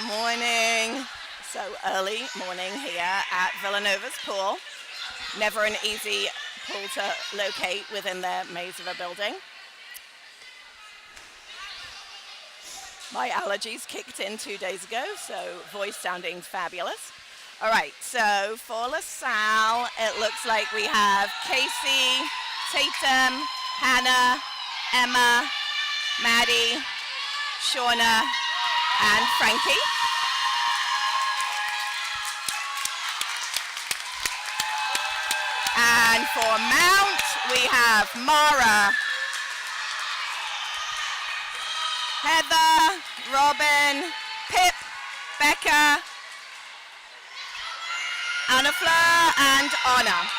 Morning. So early morning here at Villanova's pool. Never an easy pool to locate within their maze of a building. My allergies kicked in 2 days ago, so voice sounding fabulous. All right, so for LaSalle, it looks like we have Casey, Tatum, Hannah, Emma, Maddie, Shauna, and Frankie. And for Mount, we have Mara, Heather, Robin, Pip, Becca, Anna Fleur, and Anna.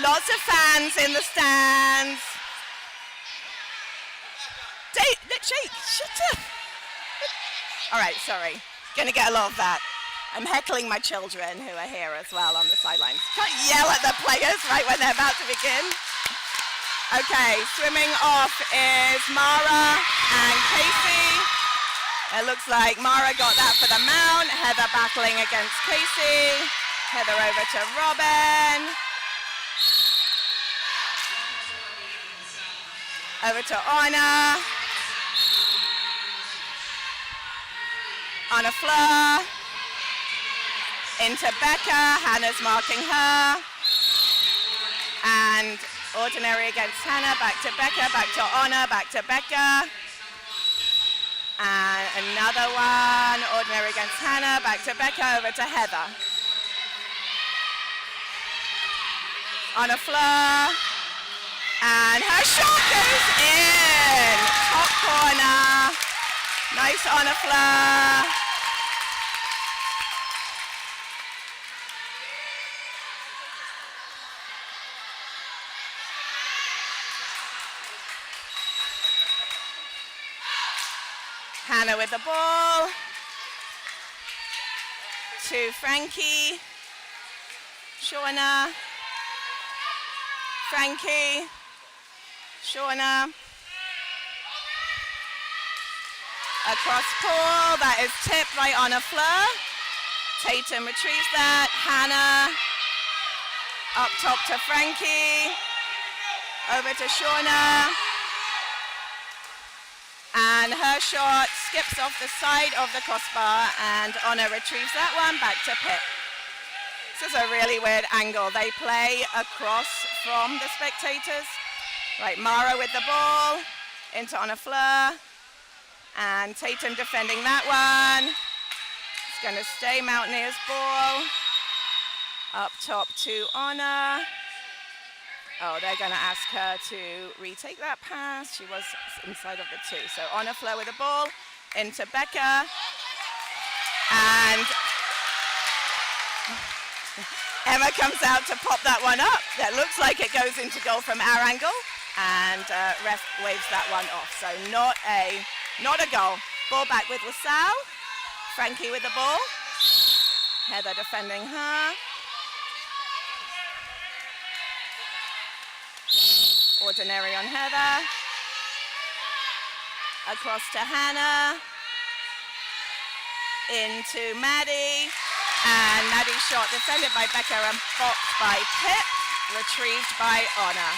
Lots of fans in the stands. Shake, shut up. All right, sorry. Gonna get a lot of that. I'm heckling my children who are here as well on the sidelines. Can't yell at the players right when they're about to begin. Okay, swimming off is Mara and Casey. It looks like Mara got that for the mount. Heather battling against Casey. Heather over to Robin. Over to Anna. Anna Fleur. Into Becca. Hannah's marking her. And ordinary against Hannah. Back to Becca. Back to Anna. Back to Becca. And another one. Ordinary against Hannah. Back to Becca. Over to Heather. Anna Fleur. And her shot goes in. Top corner. Nice Anna Fleur. Hannah with the ball. To Frankie. Shauna. Frankie. Shauna. Across pool. That is tipped by Anna Fleur. Tatum retrieves that. Hannah. Up top to Frankie. Over to Shauna. And her shot skips off the side of the crossbar, and Anna retrieves that one back to Pip. This is a really weird angle. They play across from the spectators. Right, Mara with the ball into Anna Fleur, and Tatum defending that one. It's going to stay Mountaineers ball. Up top to Anna. Oh, they're going to ask her to retake that pass. She was inside of the two. So Anna Fleur with the ball into Becca. And Emma comes out to pop that one up. That looks like it goes into goal from our angle. And ref waves that one off. So not a goal. Ball back with LaSalle. Frankie with the ball. Heather defending her. Ordinary on Heather. Across to Hannah. Into Maddie. And Maddie's shot defended by Becca and blocked by Pip. Retrieved by Anna.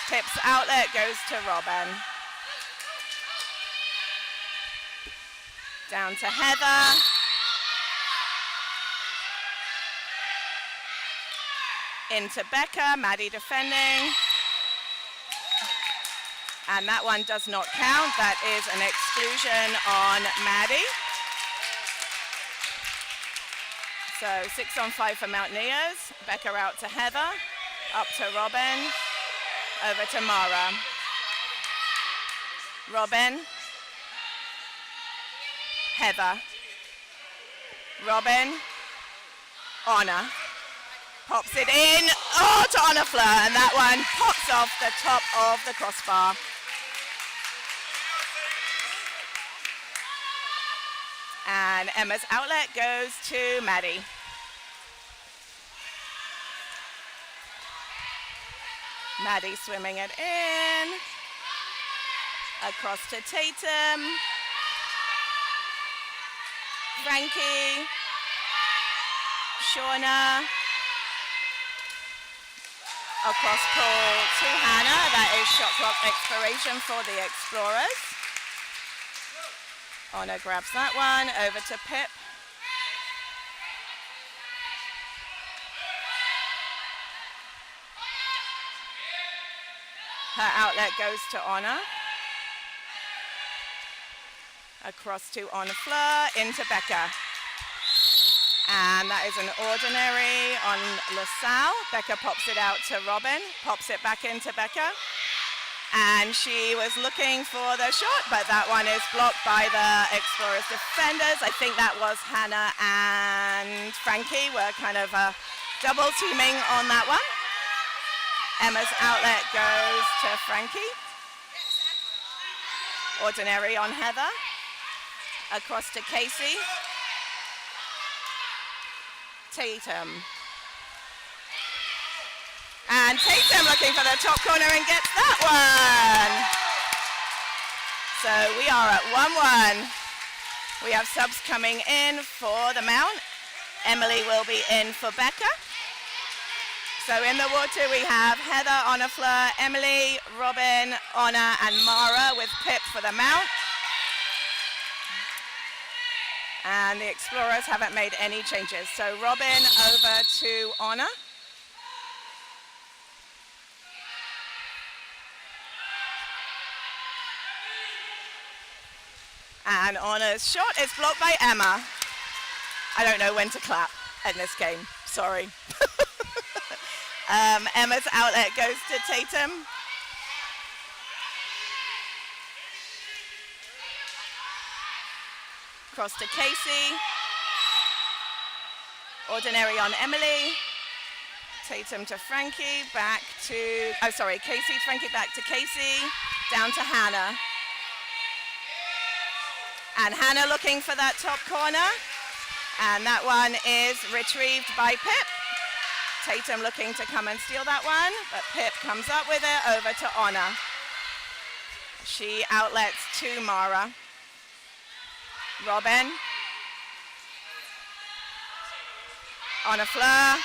Pip's outlet goes to Robin. Down to Heather. Into Becca. Maddie defending. And that one does not count. That is an exclusion on Maddie. So 6 on 5 for Mountaineers. Becca out to Heather. Up to Robin. Over to Mara. Robin. Heather. Robin. Anna. Pops it in. Oh, to Anna Fleur. And that one pops off the top of the crossbar. And Emma's outlet goes to Maddie. Maddie swimming it in. Across to Tatum. Frankie. Shauna. Across pool to Hannah. That is shot clock expiration for the Explorers. Honor grabs that one. Over to Pip. Her outlet goes to Honor. Across to On Fleur, into Becca. And that is an ordinary on LaSalle. Becca pops it out to Robin, pops it back into Becca. And she was looking for the shot, but that one is blocked by the Explorers defenders. I think that was Hannah and Frankie were kind of double teaming on that one. Emma's outlet goes to Frankie. Ordinary on Heather. Across to Casey. Tatum. And Tatum looking for the top corner and gets that one. So we are at 1-1. We have subs coming in for the Mount. Emily will be in for Becca. So in the water we have Heather, Honor Fleur, Emily, Robin, Honor and Mara with Pip for the Mount. And the Explorers haven't made any changes. So Robin over to Honor. And Honor's shot is blocked by Emma. I don't know when to clap in this game, sorry. Emma's outlet goes to Tatum. Cross to Casey. Ordinary on Emily. Tatum to Frankie, back to, Casey, Frankie back to Casey, down to Hannah. And Hannah looking for that top corner. And that one is retrieved by Pip. Tatum looking to come and steal that one, but Pip comes up with it over to Honor. She outlets to Mara. Robin. On a Fleur.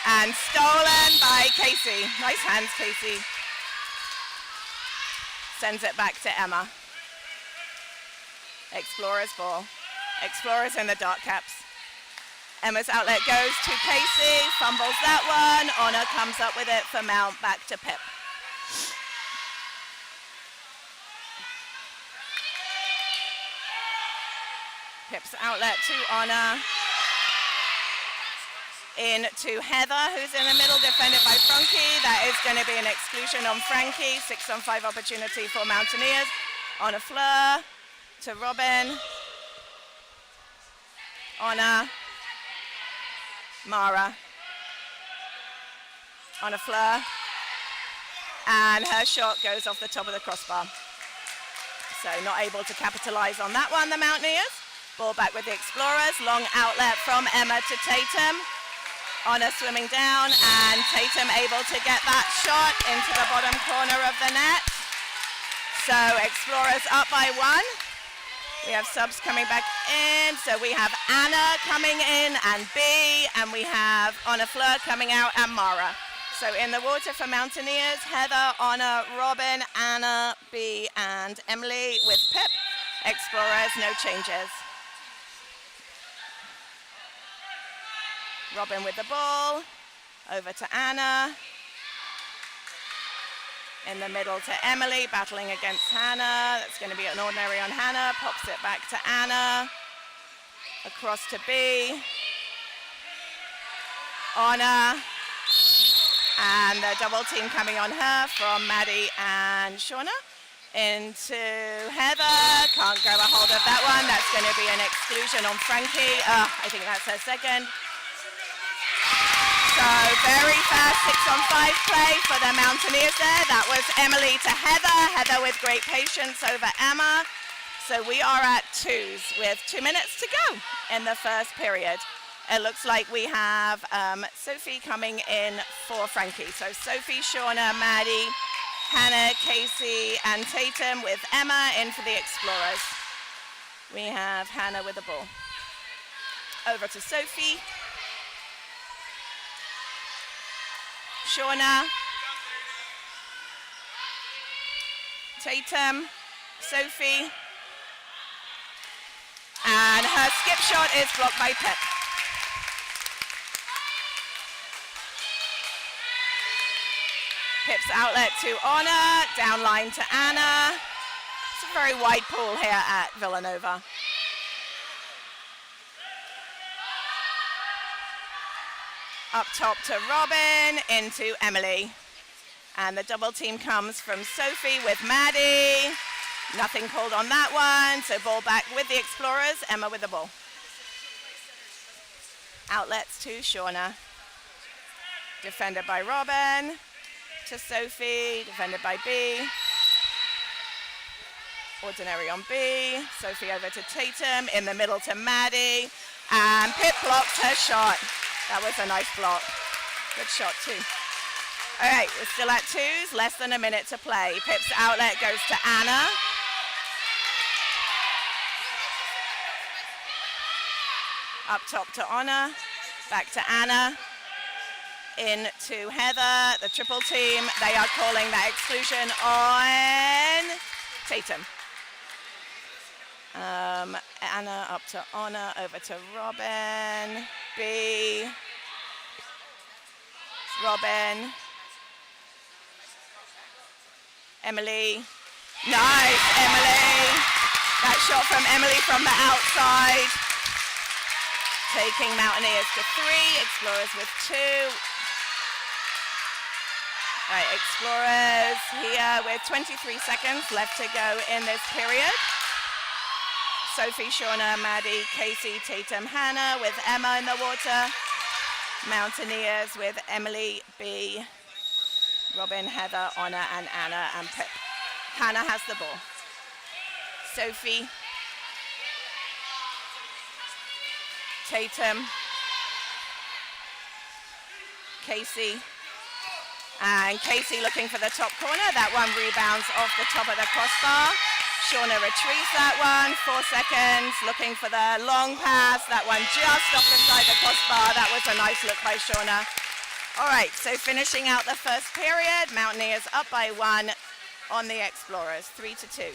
And stolen by Casey. Nice hands, Casey. Sends it back to Emma. Explorers ball. Explorers in the dark caps. Emma's outlet goes to Casey, fumbles that one. Honor comes up with it for Mount, back to Pip. Pip's outlet to Honor. In to Heather, who's in the middle, defended by Frankie. That is going to be an exclusion on Frankie. 6-on-5 opportunity for Mountaineers. Honor Fleur to Robin. Honor. Mara. Honor Fleur. And her shot goes off the top of the crossbar. So not able to capitalize on that one, the Mountaineers. Ball back with the Explorers. Long outlet from Emma to Tatum. Honor swimming down, and Tatum able to get that shot into the bottom corner of the net. So Explorers up by 1. We have subs coming back in. So we have Anna coming in and B, and we have Honor Fleur coming out and Mara. So in the water for Mountaineers, Heather, Honor, Robin, Anna, B, and Emily with Pip. Explorers, no changes. Robin with the ball, over to Anna. In the middle to Emily, battling against Hannah. That's going to be an ordinary on Hannah. Pops it back to Anna. Across to B. Honor. And the double team coming on her from Maddie and Shauna. Into Heather. Can't grab a hold of that one. That's going to be an exclusion on Frankie. I think that's her second. So very fast 6-on-5 play for the Mountaineers there. That was Emily to Heather. Heather with great patience over Emma. So we are at 2s with 2 minutes to go in the first period. It looks like we have Sophie coming in for Frankie. So Sophie, Shauna, Maddie, Hannah, Casey, and Tatum with Emma in for the Explorers. We have Hannah with the ball. Over to Sophie. Shauna. Tatum. Sophie. And her skip shot is blocked by Pip. Pip's outlet to Honor, down line to Anna. It's a very wide pool here at Villanova. Up top to Robin, into Emily. And the double team comes from Sophie with Maddie. Nothing called on that one, so ball back with the Explorers. Emma with the ball. Outlets to Shauna. Defended by Robin. To Sophie, defended by B. Ordinary on B. Sophie over to Tatum, in the middle to Maddie. And Pip blocks her shot. That was a nice block. Good shot too. All right, we're still at twos, less than a minute to play. Pip's outlet goes to Anna. Up top to Honor, back to Anna. Into Heather, the triple team. They are calling that exclusion on Tatum. Anna up to Honor, over to Robin. B. Robin. Emily. Nice, Emily. That shot from Emily from the outside. Taking Mountaineers to 3, Explorers with 2. All right, Explorers here with 23 seconds left to go in this period. Sophie, Shauna, Maddie, Casey, Tatum, Hannah with Emma in the water. Mountaineers with Emily, B, Robin, Heather, Honor, and Anna, and Pip. Hannah has the ball. Sophie. Tatum. Casey. And Casey looking for the top corner. That one rebounds off the top of the crossbar. Shauna retrieves that one. 4 seconds. Looking for the long pass. That one just off the side of the crossbar. That was a nice look by Shauna. All right, so finishing out the first period. Mountaineers up by 1 on the Explorers. 3-2.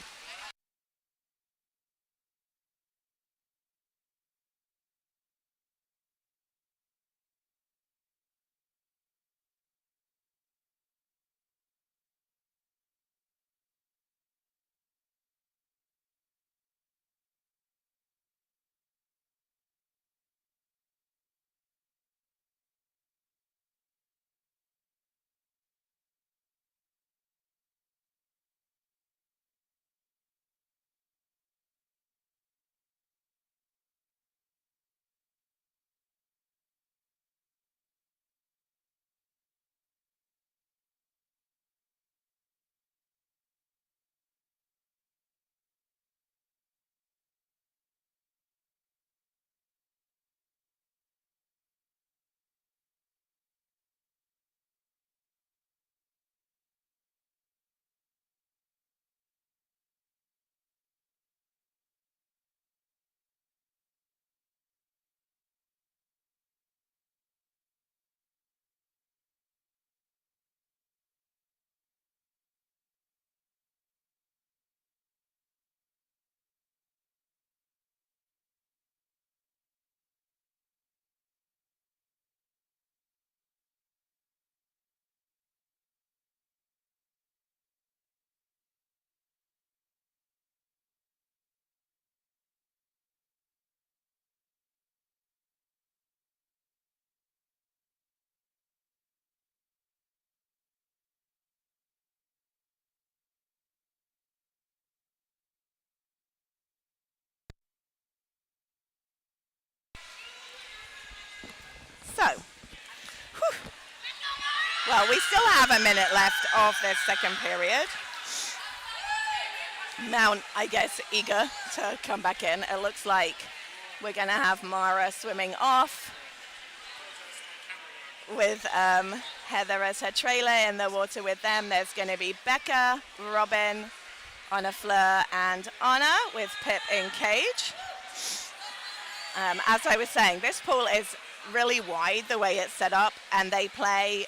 So, well, we still have a minute left of this second period. Mount, I guess, eager to come back in. It looks like we're going to have Mara swimming off with Heather as her trailer in the water with them. There's going to be Becca, Robin, Anna Fleur, and Anna with Pip in cage. As I was saying, this pool is really wide the way it's set up, and they play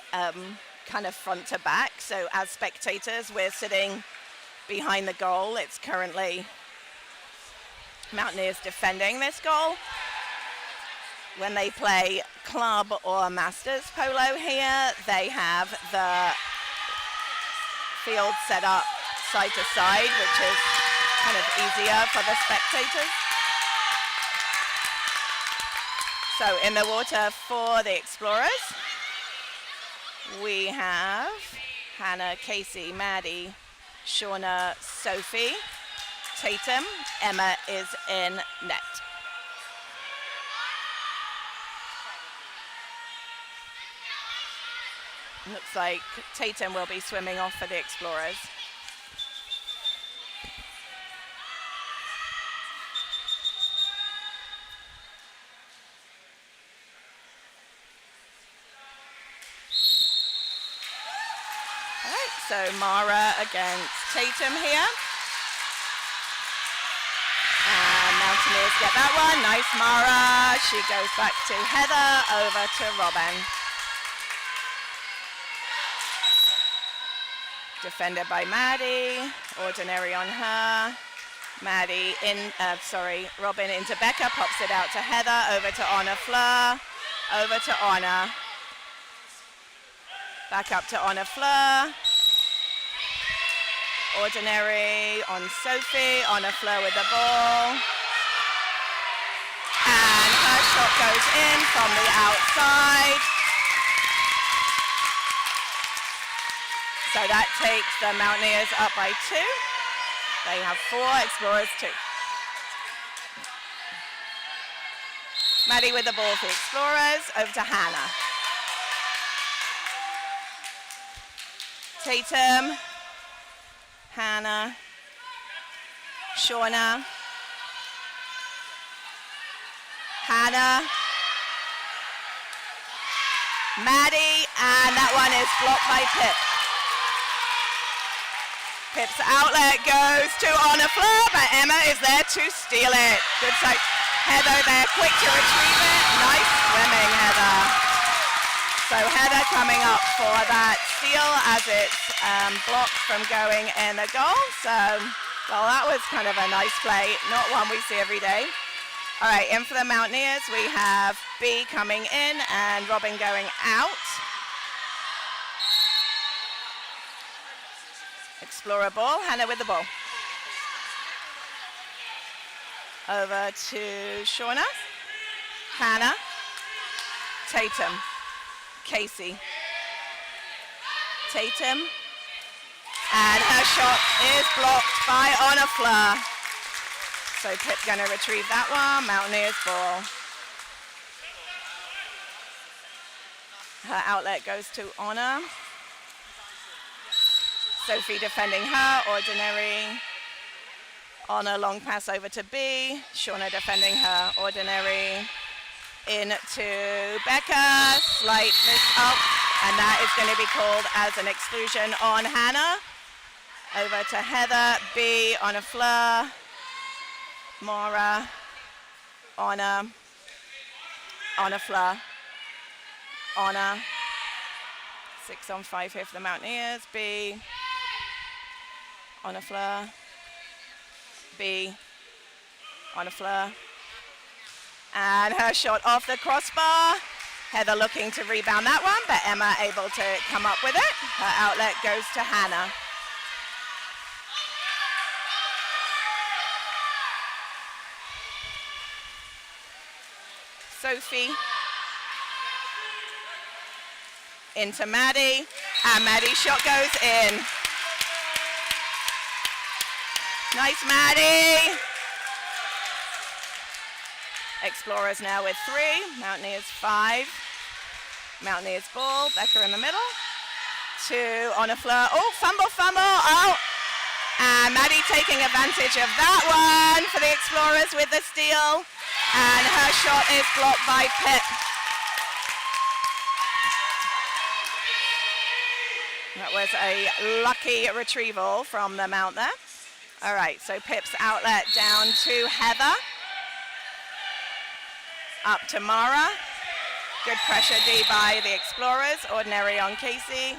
kind of front to back. So as spectators, we're sitting behind the goal. It's currently Mountaineers defending this goal. When they play club or masters polo here, they have the field set up side to side, which is kind of easier for the spectators. So in the water for the Explorers, we have Hannah, Casey, Maddie, Shauna, Sophie, Tatum. Emma is in net. Looks like Tatum will be swimming off for the Explorers. All right, so Mara against Tatum here. And Mountaineers get that one. Nice, Mara. She goes back to Heather, over to Robin. Defended by Maddie, ordinary on her. Maddie Robin into Becca, pops it out to Heather, over to Anna Fleur, over to Anna. Back up to Anna Fleur. Ordinary on Sophie, Anna Fleur with the ball. And her shot goes in from the outside. So that takes the Mountaineers up by 2. They have 4, Explorers 2. Maddie with the ball for the Explorers, over to Hannah. Tatum, Hannah, Shauna, Hannah, Maddie, and that one is blocked by Pip. Pip's outlet goes to Anna Fleur, but Emma is there to steal it. Good sight. Heather there, quick to retrieve it. Nice swimming, Heather. So Heather coming up for that steal as it's blocked from going in the goal. So, well, that was kind of a nice play, not one we see every day. All right, in for the Mountaineers, we have B coming in and Robin going out. Explorer ball, Hannah with the ball. Over to Shauna, Hannah, Tatum, Casey, Tatum, and her shot is blocked by Anna Fleur. So Pip's going to retrieve that one, Mountaineers ball. Her outlet goes to Anna. Sophie defending her, ordinary. Anna long pass over to B. Shauna defending her, ordinary. In to Becca, slight miss up, and that is going to be called as an exclusion on Hannah. Over to Heather, B, Anna Fleur, Mara, Anna, Anna Fleur, Anna. 6 on 5 here for the Mountaineers, B, Anna Fleur, B, Anna Fleur, and her shot off the crossbar. Heather looking to rebound that one, but Emma able to come up with it. Her outlet goes to Hannah. Sophie into Maddie, and Maddie's shot goes in. Nice, Maddie. Explorers now with 3, Mountaineers 5. Mountaineers ball, Becca in the middle. To Anna Fleur. Oh, fumble, oh. And Maddie taking advantage of that one for the Explorers with the steal. And her shot is blocked by Pip. That was a lucky retrieval from the mount there. All right, so Pip's outlet down to Heather. Up to Mara. Good pressure D by the Explorers. Ordinary on Casey.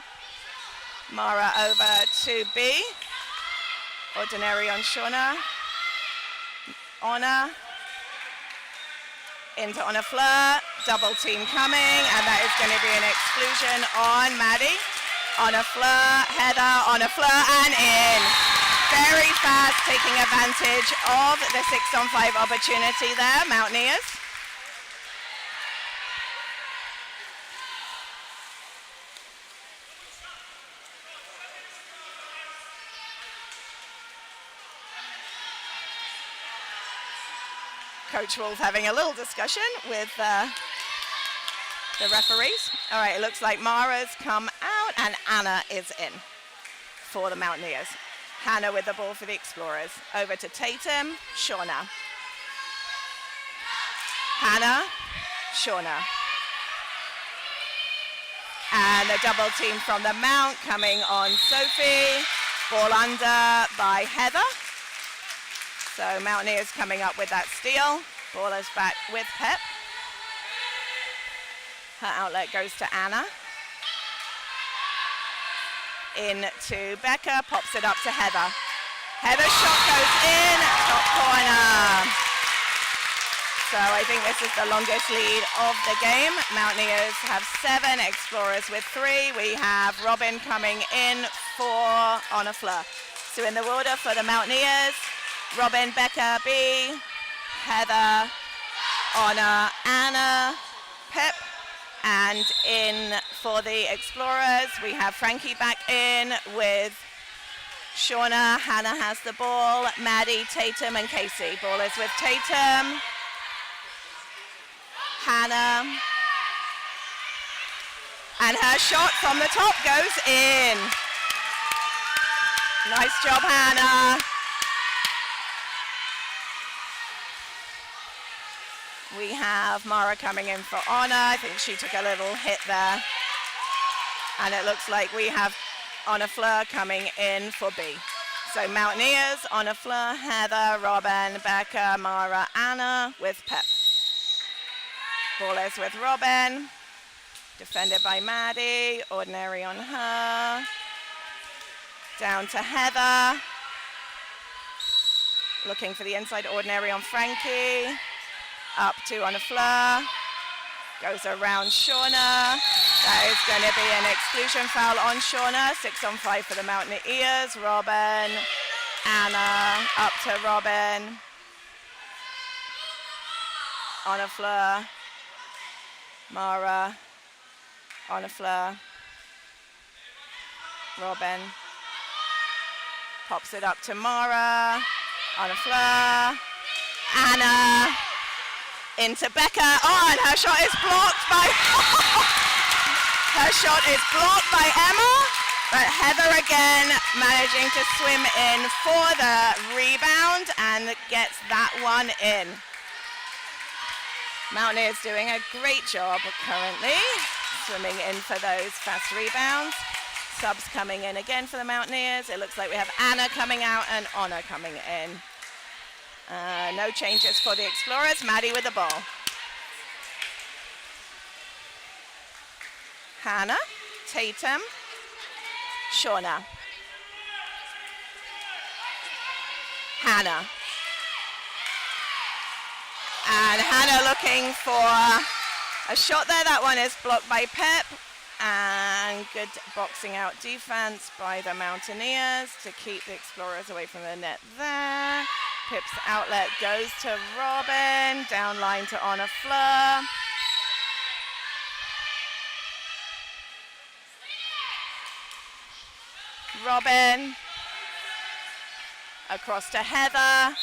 Mara over to B. Ordinary on Shauna. Honor. Into Honor Fleur. Double team coming, and that is going to be an exclusion on Maddie. Honor Fleur, Heather, Honor Fleur, and in. Very fast, taking advantage of the 6-on-5 opportunity there, Mountaineers. Coach Wolf having a little discussion with the referees. All right, it looks like Mara's come out and Anna is in for the Mountaineers. Hannah with the ball for the Explorers. Over to Tatum, Shauna. Hannah, Shauna. And a double team from the Mount coming on Sophie. Ball under by Heather. So Mountaineers coming up with that steal. Ball is back with Pep. Her outlet goes to Anna. In to Becca, pops it up to Heather. Heather's shot goes in, top corner. So I think this is the longest lead of the game. Mountaineers have 7, Explorers with 3. We have Robin coming in for Honor Fleur. So in the order for the Mountaineers, Robin, Becca, B, Heather, Honor, Anna, Pip. And in for the Explorers, we have Frankie back in with Shauna. Hannah has the ball. Maddie, Tatum, and Casey. Ball is with Tatum. Hannah. And her shot from the top goes in. Nice job, Hannah. We have Mara coming in for Honor. I think she took a little hit there. And it looks like we have Honor Fleur coming in for B. So Mountaineers, Honor Fleur, Heather, Robin, Becca, Mara, Anna with Pep. Ball is with Robin. Defended by Maddie. Ordinary on her. Down to Heather. Looking for the inside, Ordinary on Frankie. Up to Honor Fleur. Goes around Shauna. That is going to be an exclusion foul on Shauna. 6-on-5 for the Mountaineers. Robin, Anna, up to Robin. Honor Fleur. Mara. Honor Fleur. Robin. Pops it up to Mara. Honor Fleur. Anna. Into Becca. Oh, and her shot is blocked by her shot is blocked by Emma, but Heather again managing to swim in for the rebound and gets that one in. Mountaineers doing a great job currently, swimming in for those fast rebounds. Subs coming in again for the Mountaineers. It looks like we have Anna coming out and Honor coming in. No changes for the Explorers. Maddie with the ball. Hannah, Tatum, Shauna. Hannah. And Hannah looking for a shot there. That one is blocked by Pep. And good boxing out defense by the Mountaineers to keep the Explorers away from the net there. Pip's outlet goes to Robin, down line to Honor Fleur. Robin, across to Heather.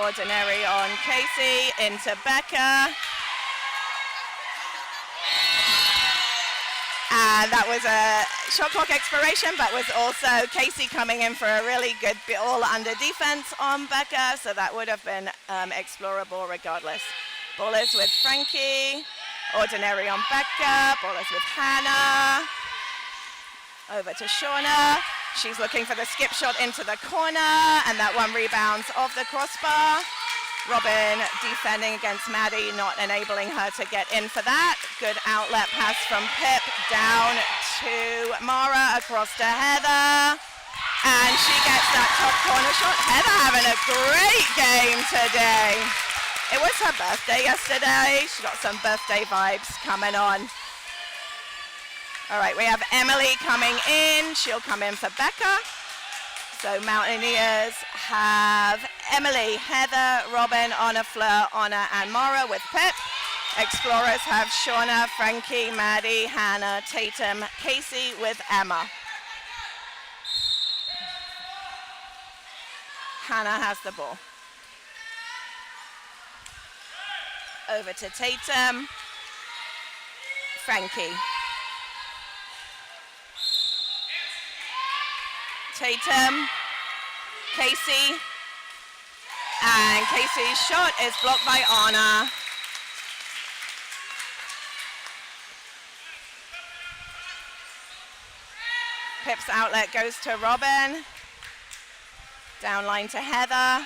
Ordinary on Casey, into Becca. And that was a shot clock expiration, but was also Casey coming in for a really good ball under defense on Becca, so that would have been explorable regardless. Ball is with Frankie. Ordinary on Becca. Ball is with Hannah. Over to Shauna. She's looking for the skip shot into the corner, and that one rebounds off the crossbar. Robin defending against Maddie, not enabling her to get in for that. Good outlet pass from Pip down to Mara, across to Heather. And she gets that top corner shot. Heather having a great game today. It was her birthday yesterday. She got some birthday vibes coming on. All right, we have Emily coming in. She'll come in for Becca. So Mountaineers have Emily, Heather, Robin, Anna, Fleur, Anna, and Mara with Pip. Explorers have Shauna, Frankie, Maddie, Hannah, Tatum, Casey with Emma. Hannah has the ball. Over to Tatum. Frankie. Tatum. Casey. And Casey's shot is blocked by Anna. Pip's outlet goes to Robin. Down line to Heather.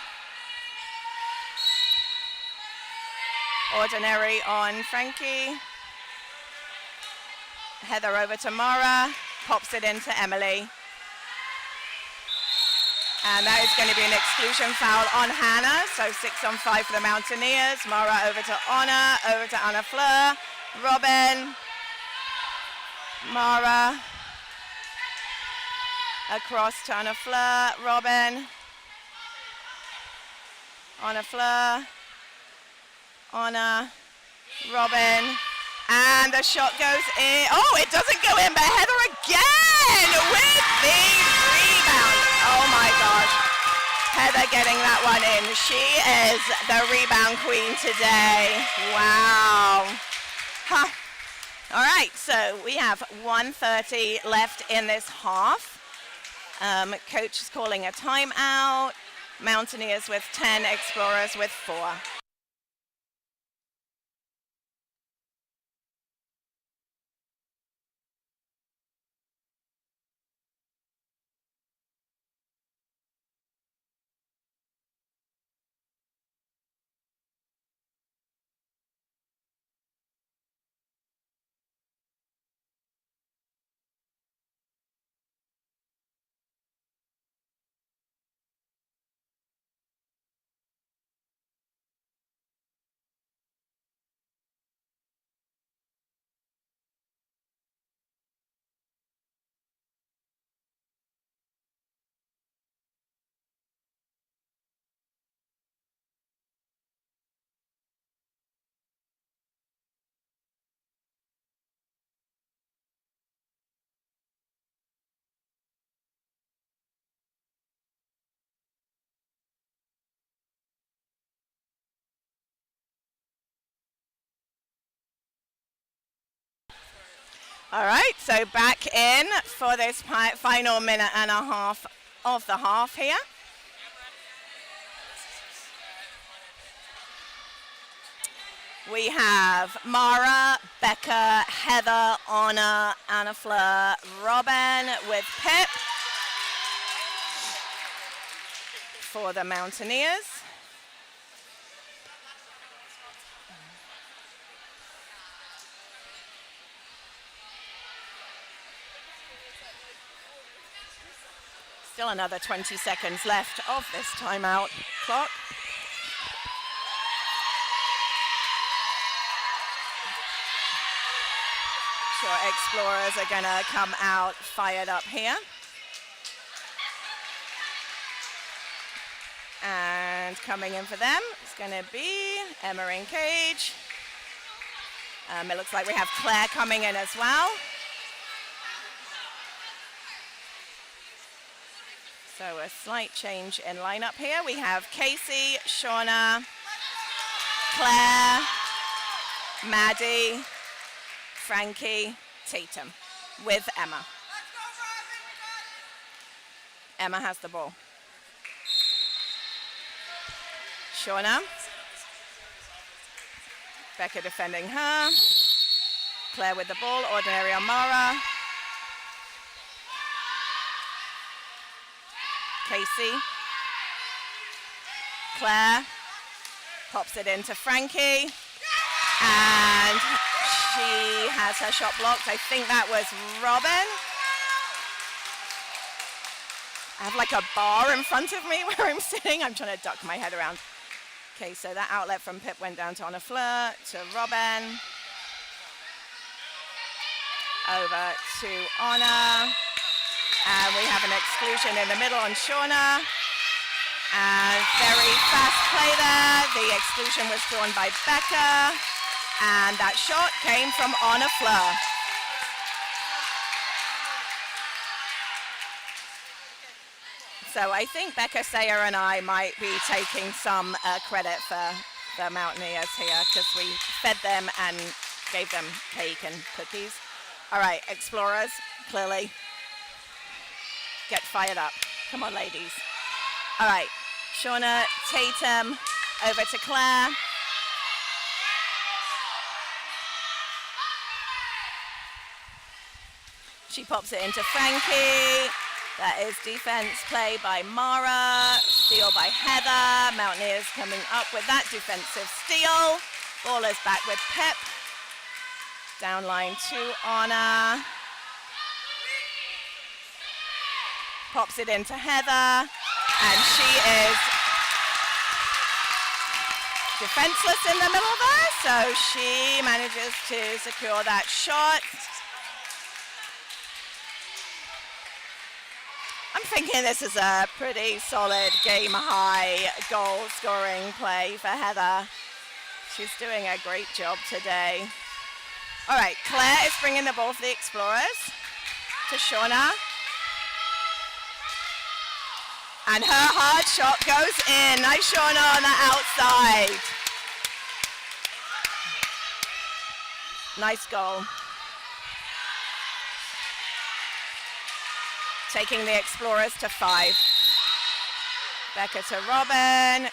Ordinary on Frankie. Heather over to Mara. Pops it into Emily. And that is going to be an exclusion foul on Hannah. So 6 on 5 for the Mountaineers. Mara over to Anna Fleur. Robin. Mara. Across to Anna Fleur. Robin. Anna Fleur. Anna. Robin. And the shot goes in. Oh, it doesn't go in, but Heather again with the rebound. Oh my gosh. Heather getting that one in. She is the rebound queen today. Wow. Huh. All right, so we have 1:30 left in this half. Coach is calling a timeout. Mountaineers with 10, Explorers with 4. All right, so back in for this final minute and a half of the half here. We have Mara, Becca, Heather, Anna, Anna Fleur, Robin with Pip for the Mountaineers. Still another 20 seconds left of this timeout clock. Sure, Explorers are going to come out fired up here. And coming in for them is going to be Emma in cage. It looks like we have Claire coming in as well. So a slight change in lineup here. We have Casey, Shauna, Claire, Maddie, Frankie, Tatum with Emma. Emma has the ball. Shauna. Becca defending her. Claire with the ball, ordinary on Mara. Casey. Claire pops it into Frankie. And she has her shot blocked. I think that was Robin. I have like a bar in front of me where I'm sitting. I'm trying to duck my head around. Okay, so that outlet from Pip went down to Anna Fleur, to Robin. Over to Anna. And we have an exclusion in the middle on Shauna. And very fast play there. The exclusion was drawn by Becca. And that shot came from Anna Fleur. So I think Becca Sayer and I might be taking some credit for the Mountaineers here because we fed them and gave them cake and cookies. All right, Explorers, clearly get fired up. Come on, ladies. All right, Shauna Tatum over to Claire. She pops it into Frankie. That is defense play by Mara. Steal by Heather. Mountaineers coming up with that defensive steal. Ball is back with Pip. Down line to Anna. Pops it into Heather. And she is defenseless in the middle there. So she manages to secure that shot. I'm thinking this is a pretty solid game-high goal-scoring play for Heather. She's doing a great job today. All right, Claire is bringing the ball for the Explorers to Shauna. And her hard shot goes in. Nice Shauna on the outside. Nice goal. Taking the Explorers to 5. Becca to Robin.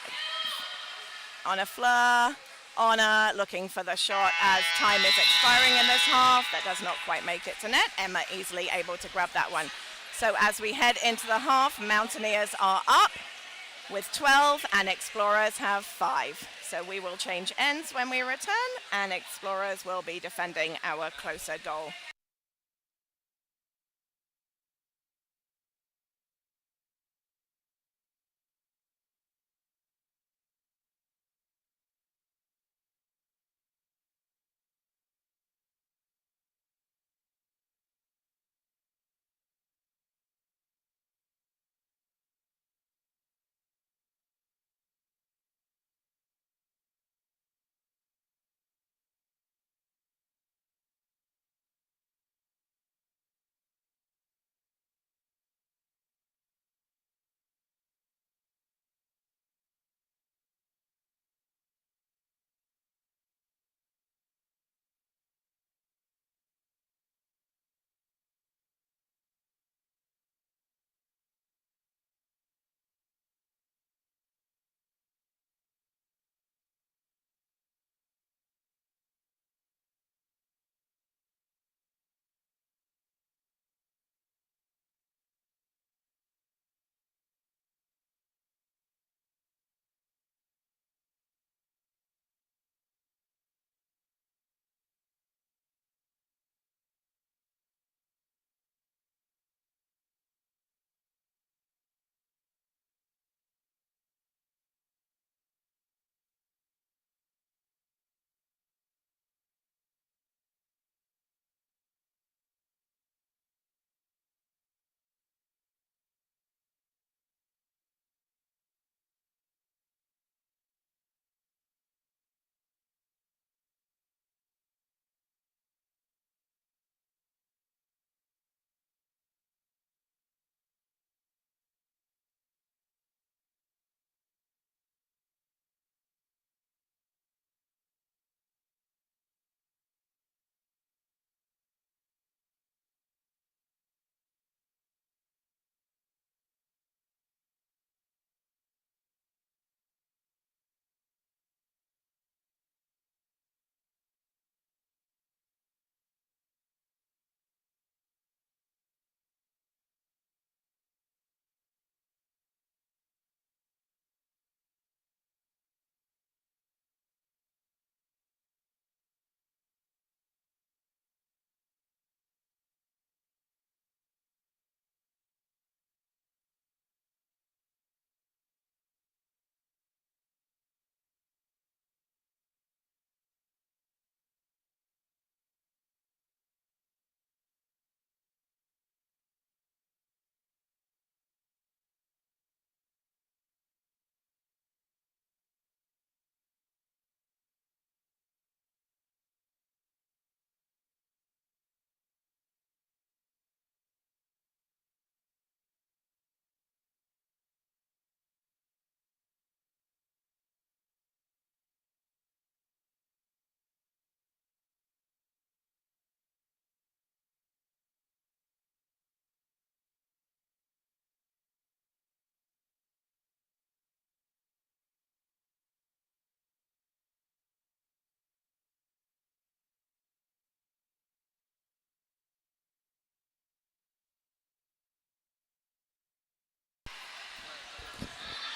Anna Fleur. Anna looking for the shot as time is expiring in this half. That does not quite make it to net. Emma easily able to grab that one. So as we head into the half, Mountaineers are up with 12 and Explorers have 5. So we will change ends when we return and Explorers will be defending our closer goal.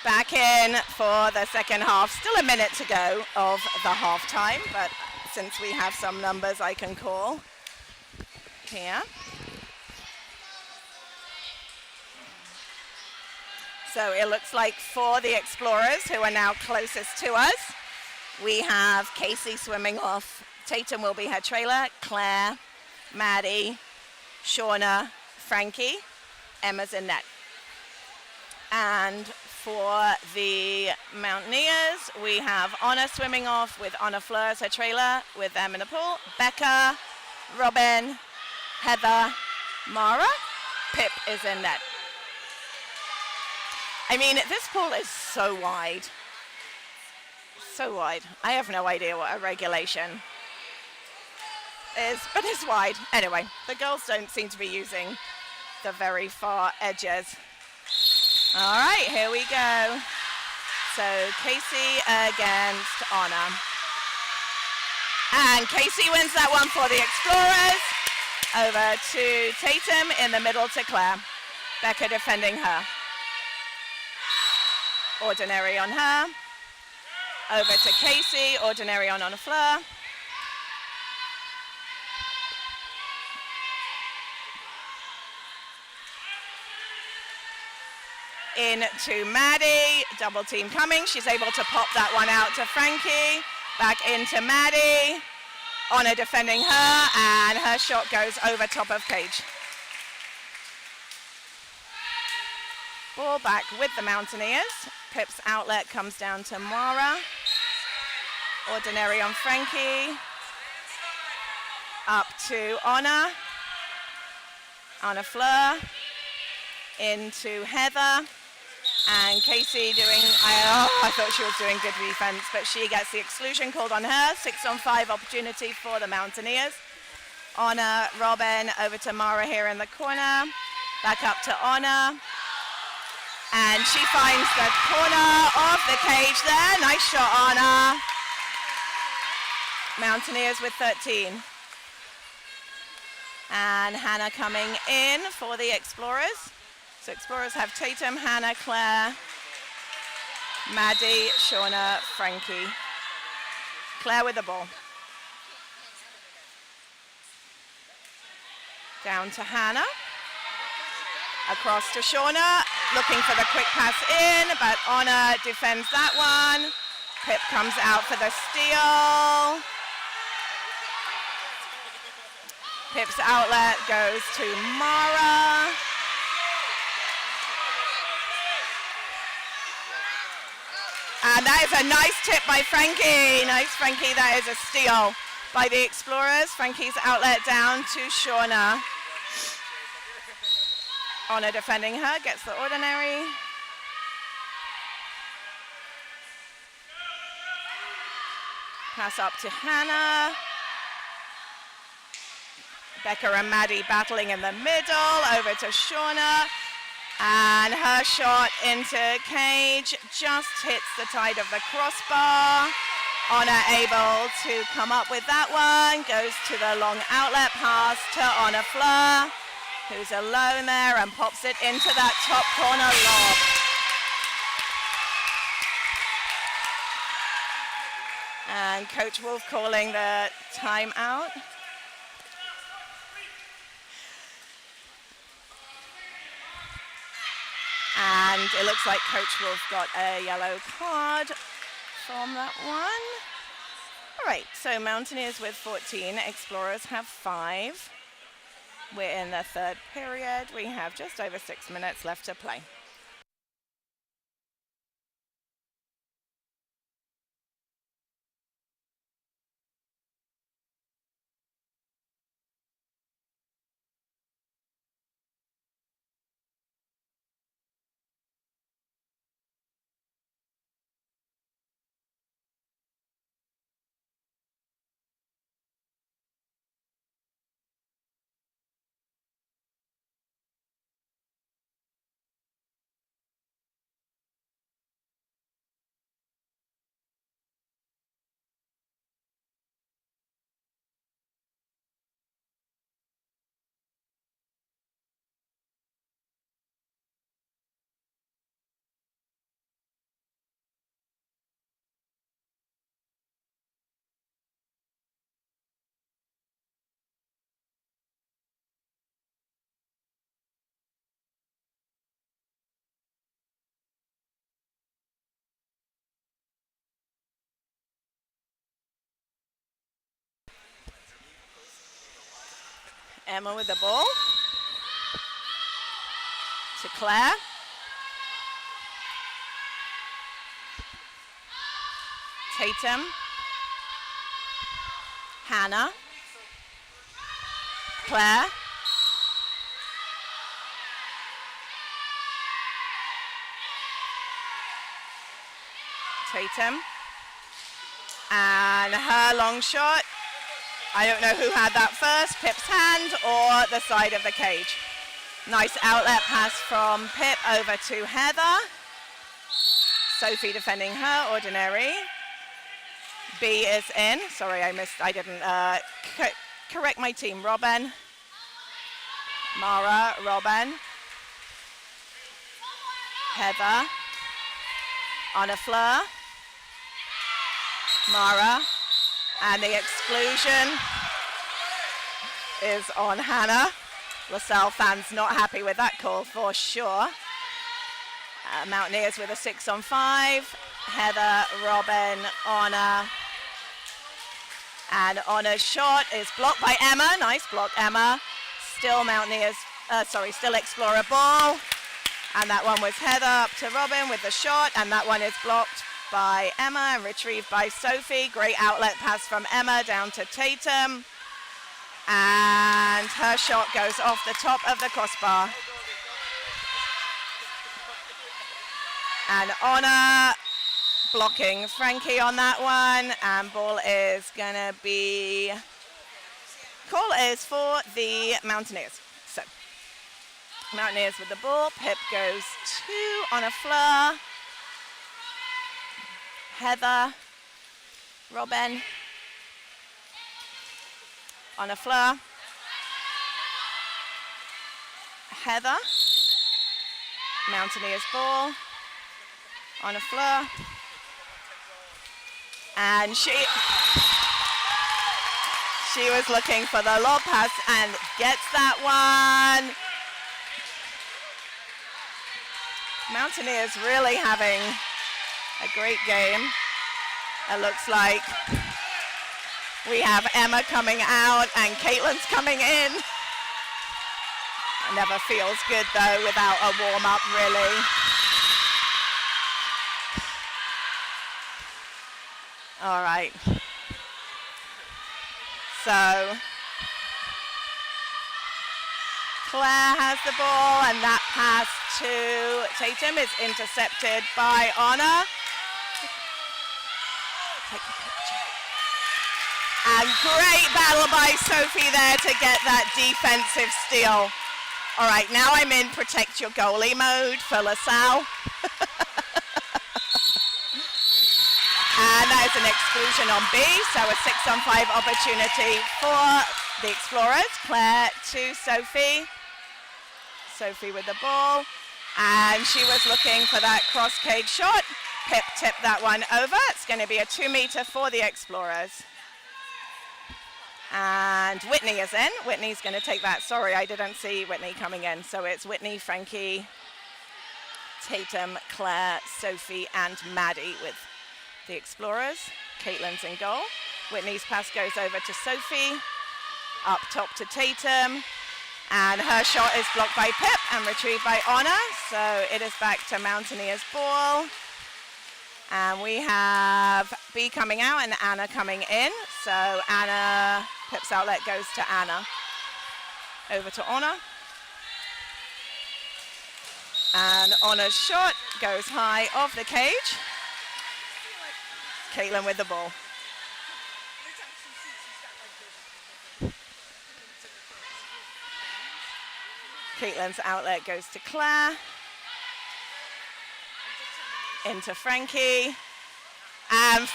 Back in for the second half. Still a minute to go of the halftime, but since we have some numbers I can call here. So it looks like for the Explorers, who are now closest to us, we have Casey swimming off. Tatum will be her trailer. Claire, Maddie, Shauna, Frankie, Emma's in net. And for the Mountaineers, we have Anna swimming off with Anna Fleur as her trailer with them in the pool. Becca, Robin, Heather, Mara, Pip is in net. I mean, this pool is so wide. So wide. I have no idea what a regulation is, but it's wide. Anyway, the girls don't seem to be using the very far edges. All right, here we go. So Casey against Anna. And Casey wins that one for the Explorers. Over to Tatum, in the middle to Claire. Becca defending her. Ordinary on her. Over to Casey, ordinary on Anna Fleur. In to Maddie, double team coming. She's able to pop that one out to Frankie. Back into Maddie. Anna defending her, and her shot goes over top of cage. Ball back with the Mountaineers. Pip's outlet comes down to Mara. Ordinary on Frankie. Up to Anna. Anna Fleur. Into Heather. And Casey doing, I thought she was doing good defense, but she gets the exclusion called on her. 6-on-5 opportunity for the Mountaineers. Anna, Robin, over to Mara here in the corner. Back up to Anna. And she finds the corner of the cage there. Nice shot, Anna. Mountaineers with 13. And Hannah coming in for the Explorers. So Explorers have Tatum, Hannah, Claire, Maddie, Shauna, Frankie. Claire with the ball. Down to Hannah. Across to Shauna, looking for the quick pass in, but Anna defends that one. Pip comes out for the steal. Pip's outlet goes to Mara. And that is a nice tip by Frankie. Nice, Frankie. That is a steal by the Explorers. Frankie's outlet down to Shauna. Anna defending her, gets the ordinary. Pass up to Hannah. Becca and Maddie battling in the middle. Over to Shauna. And her shot into cage just hits the side of the crossbar. Anna able to come up with that one. Goes to the long outlet pass to Anna Fleur, who's alone there and pops it into that top corner lob. And Coach Wolf calling the timeout. And it looks like Coach Wolf got a yellow card from that one. All right, so Mountaineers with 14, Explorers have 5. We're in the third period. We have just over 6 minutes left to play. Emma with the ball. To Claire. Tatum. Hannah. Claire. Tatum. And her long shot. I don't know who had that first, Pip's hand or the side of the cage. Nice outlet pass from Pip over to Heather. Sophie defending her ordinary. B is in. Sorry, I didn't correct my team. Robin. Mara, Robin. Heather. Anna Fleur. Mara. And the exclusion is on Hannah. LaSalle fans not happy with that call for sure. Mountaineers with a 6-on-5. Heather, Robin, Anna. And Anna's shot is blocked by Emma. Nice block, Emma. Still Mountaineers, still Explorer ball. And that one was Heather up to Robin with the shot. And that one is blocked by Emma and retrieved by Sophie. Great outlet pass from Emma down to Tatum. And her shot goes off the top of the crossbar. And Anna blocking Frankie on that one. And ball is going to be, call is for the Mountaineers. So, Mountaineers with the ball. Pip goes to Anna Fleur. Heather, Robin, Anna Fleur, Heather, Mountaineers ball, Anna Fleur, and she was looking for the lob pass and gets that one. Mountaineers really having a great game. It looks like we have Emma coming out and Caitlin's coming in. It never feels good though without a warm-up really. All right. So Claire has the ball and that pass to Tatum is intercepted by Anna. And great battle by Sophie there to get that defensive steal. All right, now I'm in protect your goalie mode for LaSalle. And that is an exclusion on B, so a 6-on-5 opportunity for the Explorers. Claire to Sophie. Sophie with the ball. And she was looking for that cross cage shot. Pip tipped that one over. It's going to be a 2-meter for the Explorers. And Whitney is in. Whitney's going to take that. Sorry, I didn't see Whitney coming in. So it's Whitney, Frankie, Tatum, Claire, Sophie, and Maddie with the Explorers. Caitlin's in goal. Whitney's pass goes over to Sophie. Up top to Tatum. And her shot is blocked by Pip and retrieved by Anna. So it is back to Mountaineers ball. And we have B coming out and Anna coming in. So Anna, Pip's outlet goes to Anna. Over to Anna. And Anna's shot goes high off the cage. Caitlin with the ball. Caitlin's outlet goes to Claire. Into Frankie. And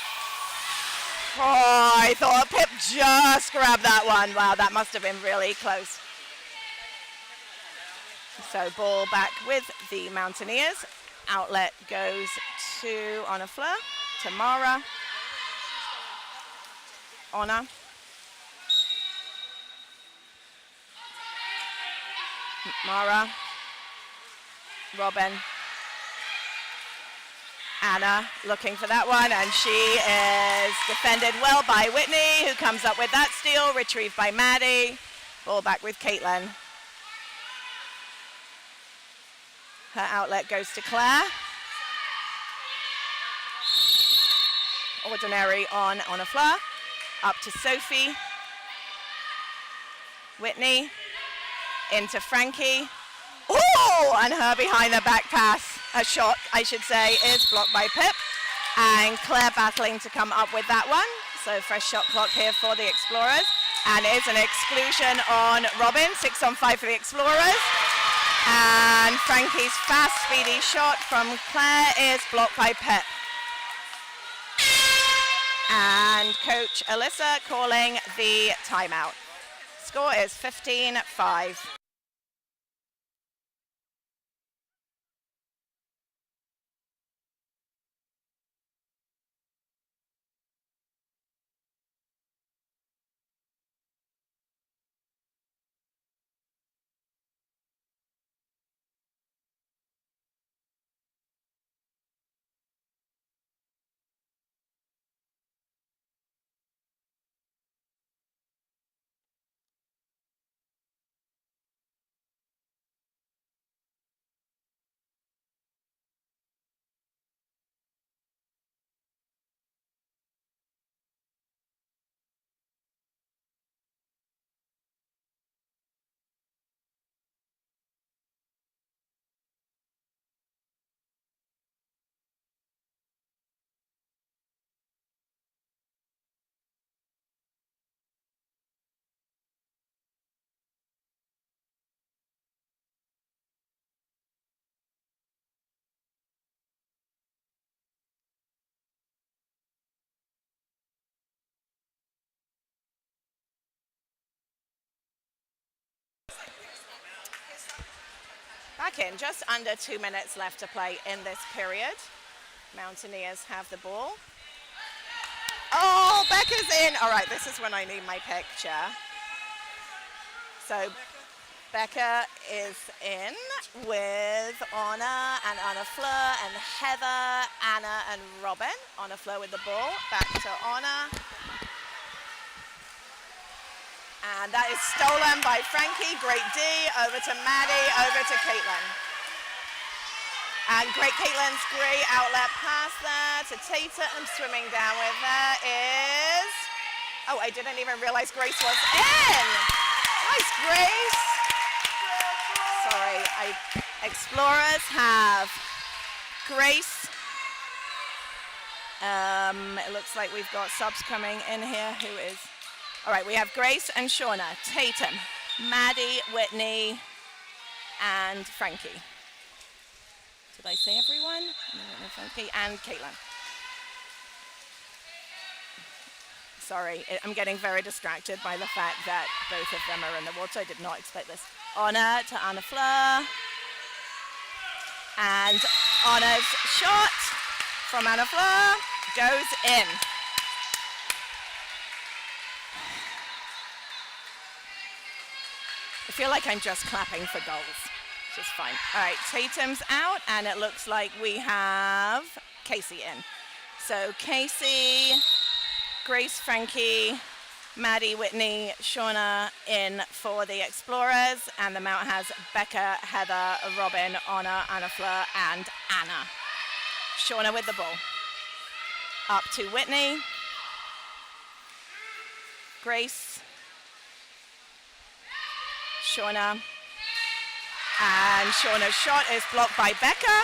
I thought Pip just grabbed that one. Wow, that must have been really close. So ball back with the Mountaineers. Outlet goes to Anna Fleur, to Mara. Anna. Mara. Robin. Anna looking for that one, and she is defended well by Whitney, who comes up with that steal, retrieved by Maddie. Ball back with Caitlin. Her outlet goes to Claire. Ordinary on a Fleur. Up to Sophie. Whitney. Into Frankie. Oh, and her behind the back pass. A shot, I should say, is blocked by Pip. And Claire battling to come up with that one. So fresh shot clock here for the Explorers. And it's an exclusion on Robin. 6 on 5 for the Explorers. And Frankie's fast, speedy shot from Claire is blocked by Pip. And Coach Alyssa calling the timeout. Score is 15-5. Back in, just under 2 minutes left to play in this period. Mountaineers have the ball. Oh, Becca's in. All right, this is when I need my picture. So Becca is in with Anna and Anna Fleur and Heather, Anna and Robin. Anna Fleur with the ball, back to Anna. And that is stolen by Frankie, great D, over to Maddie, over to Caitlin. And great Caitlin's great outlet pass there to Tatum, swimming down with her is, oh, I didn't even realize Grace was in. Nice, Grace. Sorry, Explorers have Grace. It looks like we've got subs coming in here. Who is? All right, we have Grace and Shauna, Tatum, Maddie, Whitney, and Frankie. Did I say everyone? No, Frankie and Caitlin. Sorry, I'm getting very distracted by the fact that both of them are in the water. I did not expect this. Anna to Anna Fleur. And Anna's shot from Anna Fleur goes in. I feel like I'm just clapping for goals, which is fine. All right, Tatum's out, and it looks like we have Casey in. So Casey, Grace, Frankie, Maddie, Whitney, Shauna in for the Explorers, and the Mount has Becca, Heather, Robin, Anna, Anna Fleur, and Anna. Shauna with the ball. Up to Whitney. Grace. Shauna. And Shauna's shot is blocked by Becca.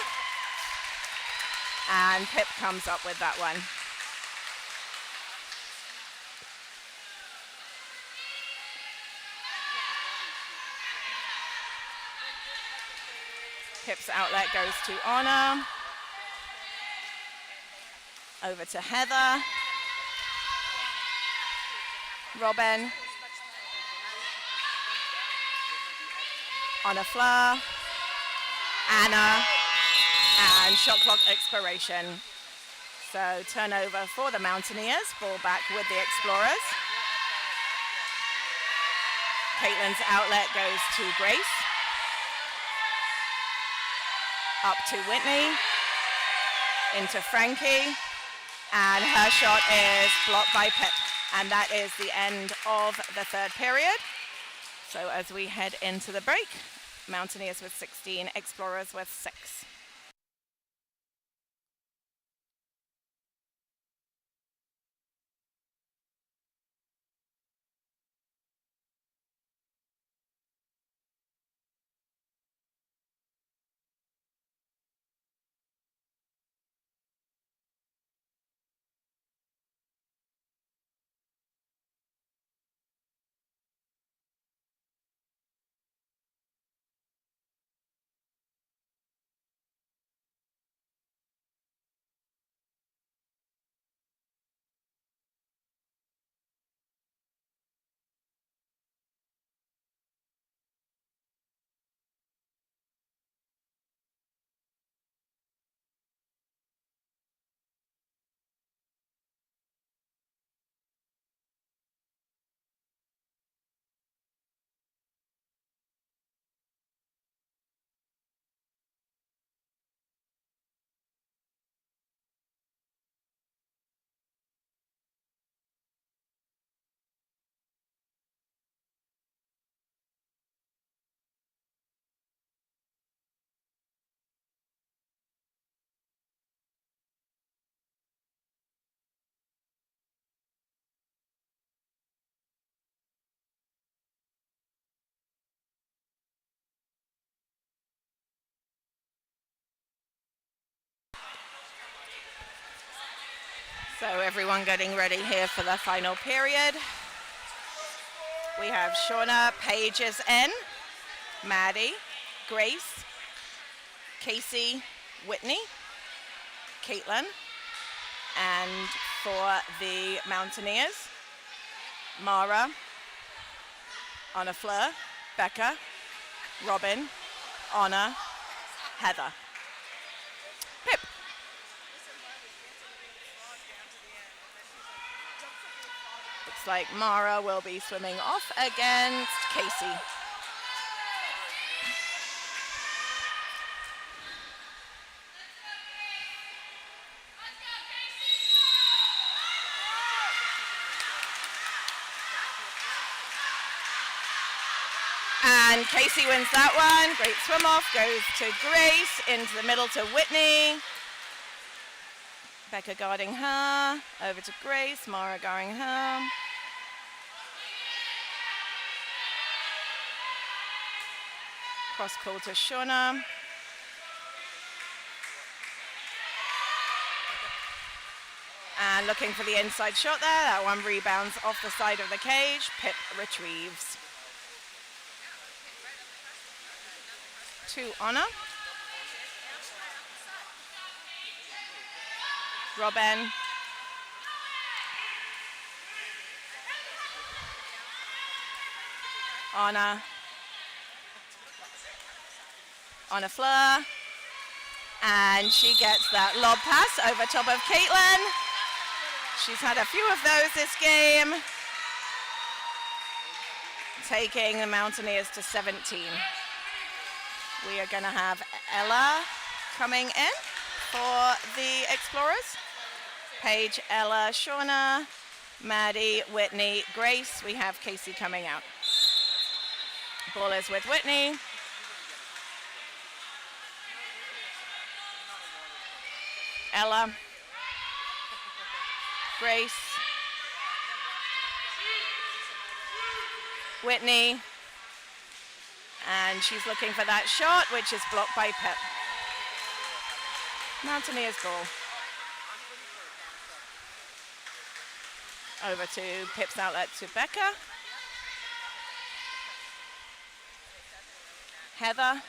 And Pip comes up with that one. Pip's outlet goes to Anna. Over to Heather. Robin. Anna Fleur. Anna. And shot clock expiration. So turnover for the Mountaineers. Ball back with the Explorers. Caitlin's outlet goes to Grace. Up to Whitney. Into Frankie. And her shot is blocked by Pip. And that is the end of the third period. So as we head into the break, Mountaineers with 16, Explorers with 6. So everyone getting ready here for the final period. We have Shauna, Paige is in, Maddie, Grace, Casey, Whitney, Caitlin, and for the Mountaineers, Mara, Anna Fleur, Becca, Robin, Anna, Heather. Pip. Looks like Mara will be swimming off against Casey. And Casey wins that one. Great swim off, goes to Grace, into the middle to Whitney. Becca guarding her, over to Grace, Mara guarding her. Cross call to Shauna. And looking for the inside shot there. That one rebounds off the side of the cage. Pip retrieves. To Anna. Robin. Anna. Anna Fleur. And she gets that lob pass over top of Caitlin. She's had a few of those this game. Taking the Mountaineers to 17. We are going to have Ella coming in for the Explorers. Paige, Ella, Shauna, Maddie, Whitney, Grace. We have Casey coming out. Ball is with Whitney. Ella. Grace. Whitney. And she's looking for that shot, which is blocked by Pip. Mountaineers ball. Over to Pip's outlet to Becca. Heather.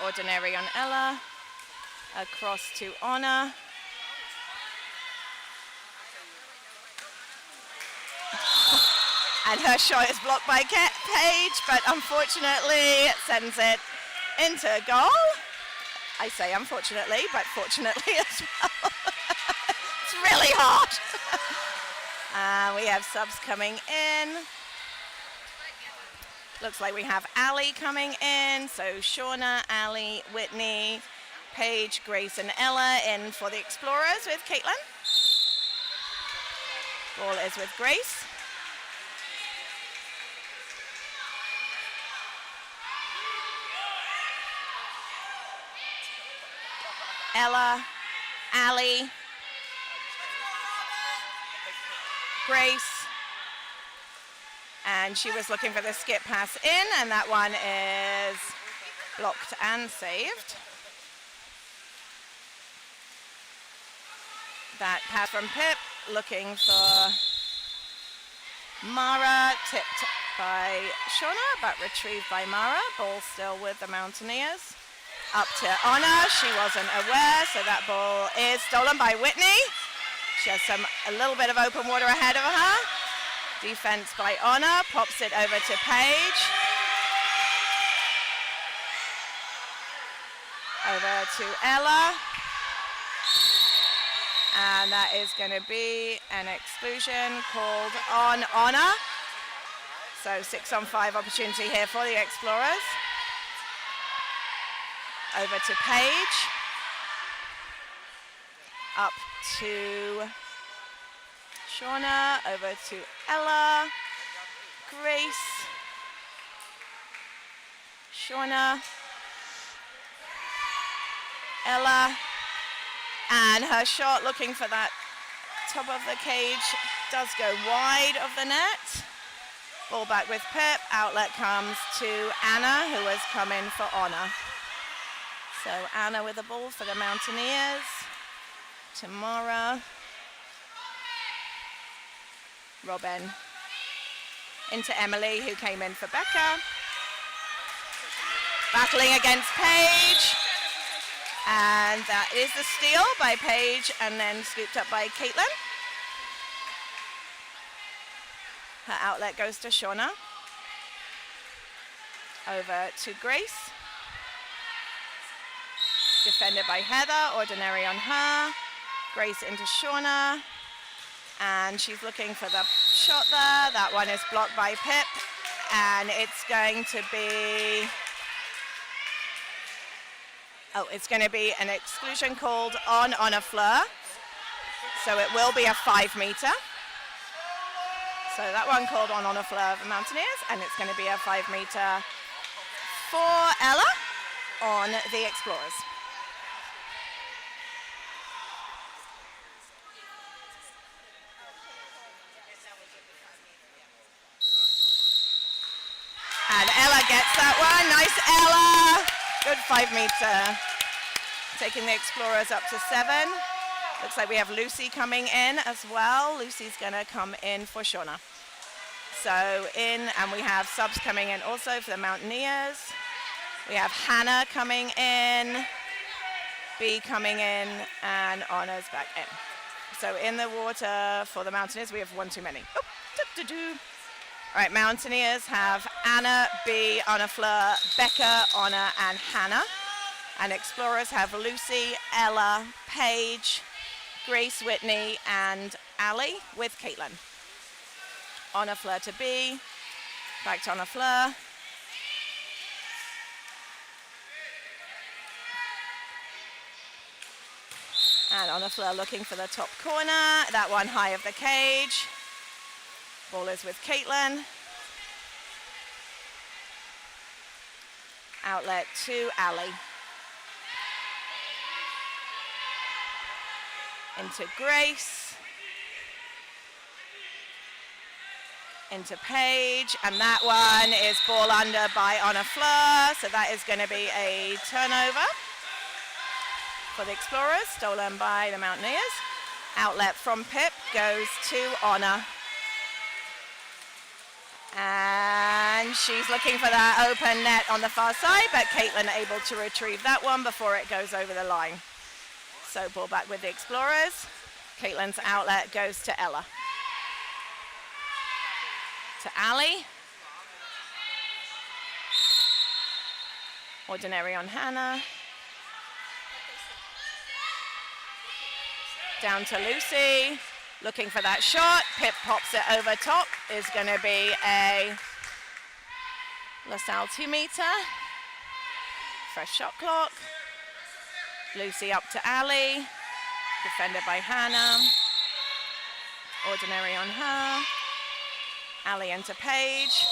Ordinary on Ella. Across to Anna. And her shot is blocked by Paige, but unfortunately it sends it into goal. I say unfortunately, but fortunately as well. It's really hard. We have subs coming in. Looks like we have Ali coming in. So Shauna, Ali, Whitney, Paige, Grace, and Ella in for the Explorers with Caitlin. Ball is with Grace. Ella, Ali, Grace, and she was looking for the skip pass in, and that one is blocked and saved. That pass from Pip, looking for Mara, tipped by Shauna, but retrieved by Mara. Ball still with the Mountaineers. Up to Honor, she wasn't aware, so that ball is stolen by Whitney. She has a little bit of open water ahead of her. Defense by Honor, pops it over to Paige. Over to Ella. And that is going to be an exclusion called on Honor. So 6-on-5 opportunity here for the Explorers. Over to Paige. Up to Shauna, over to Ella, Grace, Shauna, Ella, and her shot looking for that top of the cage does go wide of the net. Ball back with Pip, outlet comes to Anna, who has come in for Honor. So Anna with the ball for the Mountaineers. Tamara, Robin, into Emily, who came in for Becca. Battling against Paige, and that is the steal by Paige, and then scooped up by Caitlin. Her outlet goes to Shauna. Over to Grace. Defended by Heather, ordinary on her. Grace into Shauna, and she's looking for the shot there. That one is blocked by Pip, and it's going to be an exclusion called on a Fleur. So it will be a 5-meter. So that one called on a Fleur for Mountaineers, and it's going to be a 5-meter for Ella on the Explorers. And Ella gets that one. Nice, Ella. Good 5-meter. Taking the Explorers up to 7. Looks like we have Lucy coming in as well. Lucy's going to come in for Shauna. So in, and we have subs coming in also for the Mountaineers. We have Hannah coming in, B coming in, and Honor's back in. So in the water for the Mountaineers, we have one too many. All right, Mountaineers have Anna, B, Honor Fleur, Becca, Honor, and Hannah. And Explorers have Lucy, Ella, Paige, Grace, Whitney, and Ali with Caitlin. Honor Fleur to B, back to Honor Fleur. And Honor Fleur looking for the top corner. That one high of the cage. Ball is with Caitlin. Outlet to Ali. Into Grace. Into Paige. And that one is ball under by Honor Fleur. So that is going to be a turnover for the Explorers, stolen by the Mountaineers. Outlet from Pip goes to Honor. And she's looking for that open net on the far side, but Caitlin able to retrieve that one before it goes over the line. So ball back with the Explorers. Caitlin's outlet goes to Ella. To Ali. Ordinary on Hannah. Down to Lucy. Looking for that shot. Pip pops it over top. Is going to be a LaSalle 2-meter. Fresh shot clock. Lucy up to Ali. Defended by Hannah. Ordinary on her. Ali into Paige.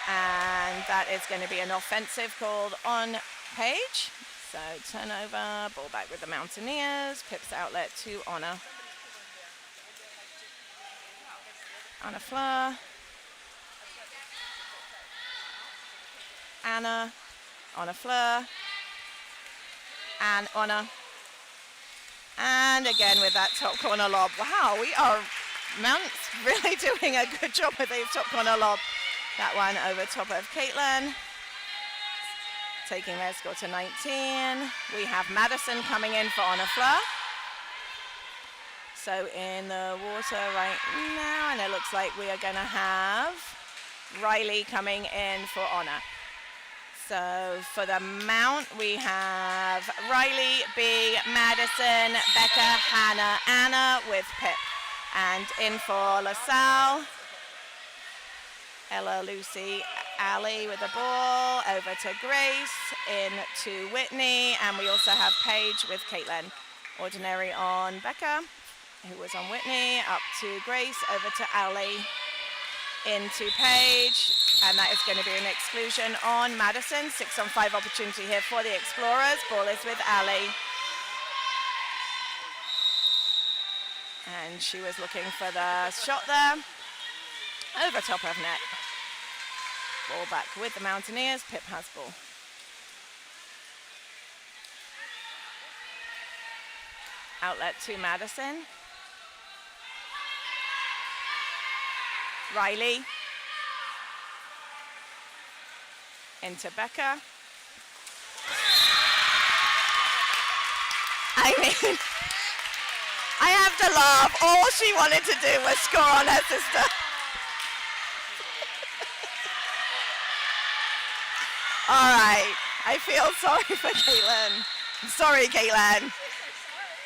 And that is going to be an offensive called on Paige. So turnover, ball back with the Mountaineers. Pip's outlet to Honor. Anna Fleur. Anna. Honor Fleur. And Honor. And again with that top corner lob. Wow, we are Mount's really doing a good job with the top corner lob. That one over top of Caitlin. Taking their score to 19. We have Madison coming in for Honor Fleur. So in the water right now, and it looks like we are going to have Riley coming in for Honor. So for the Mount, we have Riley, B, Madison, Becca, Hannah, Anna with Pip. And in for LaSalle, Ella, Lucy, Ali with the ball, over to Grace, in to Whitney, and we also have Paige with Caitlin. Ordinary on Becca, who was on Whitney, up to Grace, over to Ali, into Paige, and that is going to be an exclusion on Madison. 6-on-5 opportunity here for the Explorers. Ball is with Ali. And she was looking for the shot there. Over top of net. Ball back with the Mountaineers. Pip has ball. Outlet to Madison. Riley. Into Becca. I mean, I have to laugh. All she wanted to do was score on her sister. All right. I feel sorry for Caitlin. I'm sorry, Caitlin.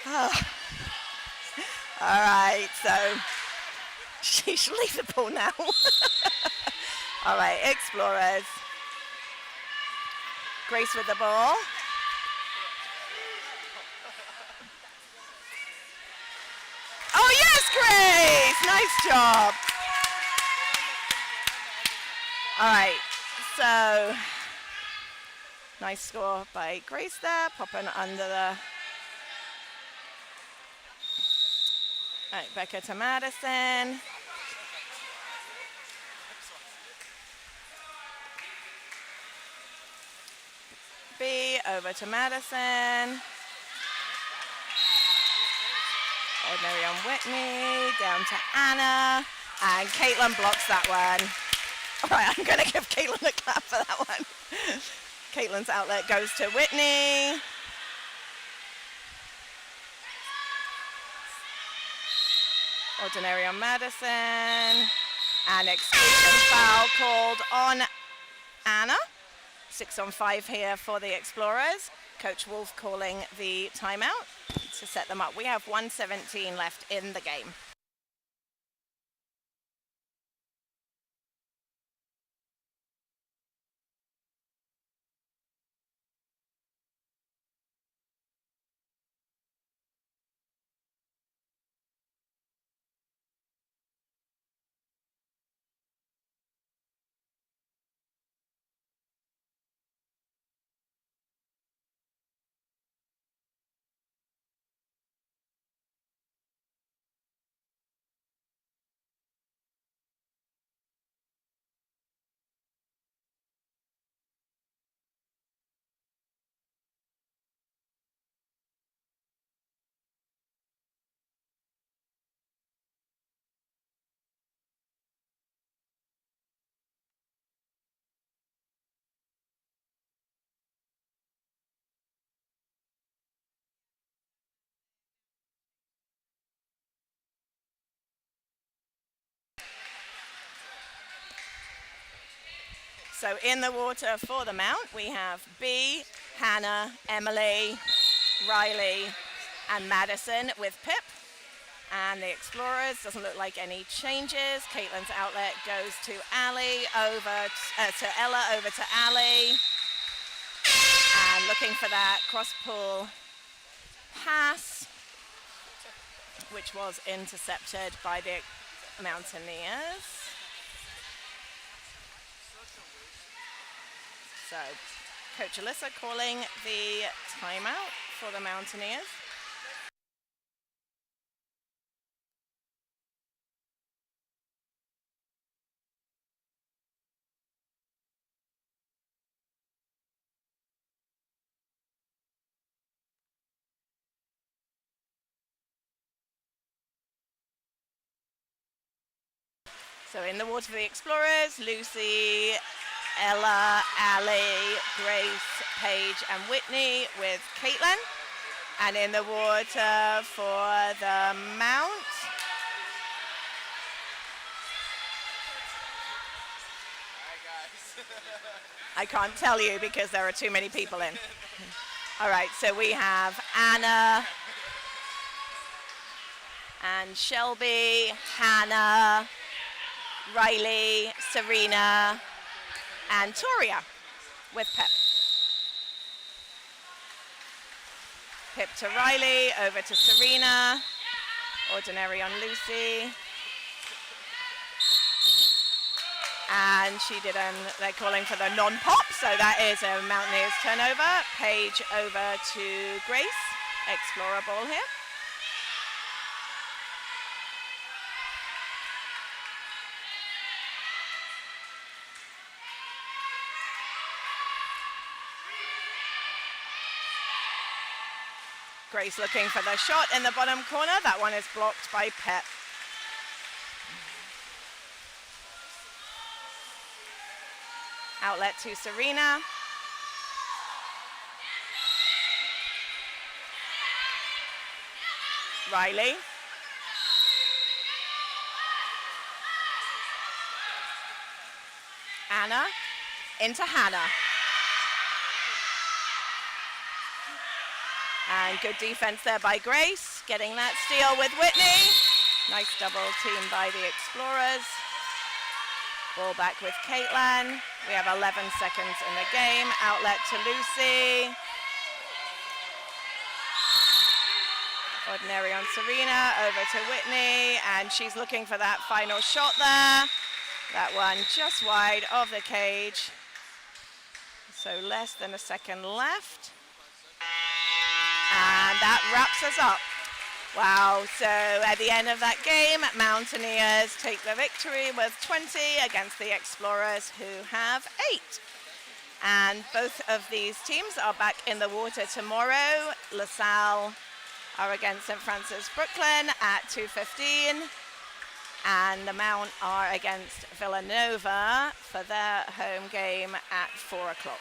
Oh. All right, so she should leave the ball now. All right, Explorers. Grace with the ball. Oh yes, Grace! Nice job. All right, so nice score by Grace there, popping under the. All right, Becca to Madison. B over to Madison. Ordinary on Whitney, down to Anna, and Caitlin blocks that one. All right, I'm going to give Caitlin a clap for that one. Caitlin's outlet goes to Whitney. Ordinary on Madison, and exclusion foul called on Anna. 6-on-5 here for the Explorers. Coach Wolf calling the timeout to set them up. We have 1:17 left in the game. So in the water for the Mount, we have B, Hannah, Emily, Riley, and Madison with Pip. And the Explorers, doesn't look like any changes. Caitlin's outlet goes to Ali, over to Ella, over to Ali. And looking for that cross-pool pass, which was intercepted by the Mountaineers. So Coach Alyssa calling the timeout for the Mountaineers. So in the water for the Explorers, Lucy, Ella, Ali, Grace, Paige, and Whitney with Caitlin. And in the water for the Mount, I can't tell you because there are too many people in. All right, so we have Anna and Shelby, Hannah, Riley, Serena, and Toria with Pip. Pip to Riley, over to Serena, ordinary on Lucy. And she didn't, they're calling for the non-pop, so that is a Mountaineers turnover. Paige over to Grace, Explorer ball here. Grace looking for the shot in the bottom corner. That one is blocked by Pep. Outlet to Serena. Riley. Anna into Hannah. And good defense there by Grace, getting that steal with Whitney. Nice double team by the Explorers. Ball back with Caitlin. We have 11 seconds in the game. Outlet to Lucy. Ordinary on Serena, over to Whitney, and she's looking for that final shot there. That one just wide of the cage. So less than a second left. And that wraps us up. Wow, so at the end of that game, Mountaineers take the victory with 20 against the Explorers, who have 8. And both of these teams are back in the water tomorrow. LaSalle are against St. Francis Brooklyn at 2:15. And the Mount are against Villanova for their home game at 4 o'clock.